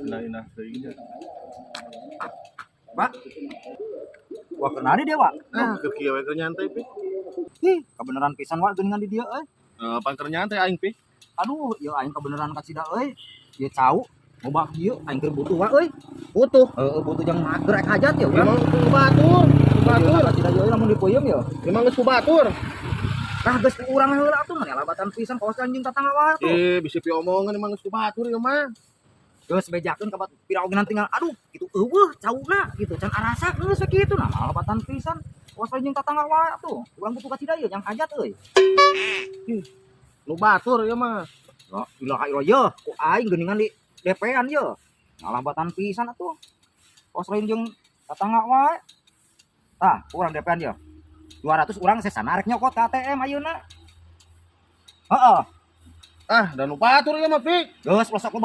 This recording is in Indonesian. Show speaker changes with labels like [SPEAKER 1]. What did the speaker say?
[SPEAKER 1] inah-inah teuing.
[SPEAKER 2] Pak. Wah kenal dia, Pak.
[SPEAKER 1] Nah, keur kieu we keur nyantai pi.
[SPEAKER 2] Ih, kebenaran pisan wa geuningan di dieu euy.
[SPEAKER 1] Pan keur nyantai aing pi.
[SPEAKER 2] Aduh, ieu aing kebenaran ka cida euy. Ieu cau mau bak dieu aing keur butuh wa euy.
[SPEAKER 1] Butuh.
[SPEAKER 2] Butuh jeung geurek hajat ya.
[SPEAKER 1] Emang batur. Batur.
[SPEAKER 2] Cida ieu lamun dipeuyeum ya.
[SPEAKER 1] Emang geus batur.
[SPEAKER 2] Tah geus ku urang heula atuh mah labatan pisan kaos anjing tatangga wae tuh.
[SPEAKER 1] Bisi pi omongan emang geus batur ieu mah.
[SPEAKER 2] Geus bejakeun ka piraogenan tinggal aduh kitu eueuh cauna gitu can arasa geus sakitu nah labatan pisan kaos anjing tatangga wae tuh. Urang butuh ka cida ieu yang hajat euy.
[SPEAKER 1] Lu batur ieu mah.
[SPEAKER 2] Ya ilaha illallah yeuh ku aing geuningan di DP-an yeuh. Ngalabatan pisan atuh. Kaos anjing tatangga wae. Tah, urang DP-an yeuh. 200 urang sesana arek nyokot ka ATM ayeuna. Heeh.
[SPEAKER 1] Dan lu batur ieu mah pi.
[SPEAKER 2] Geus pelosok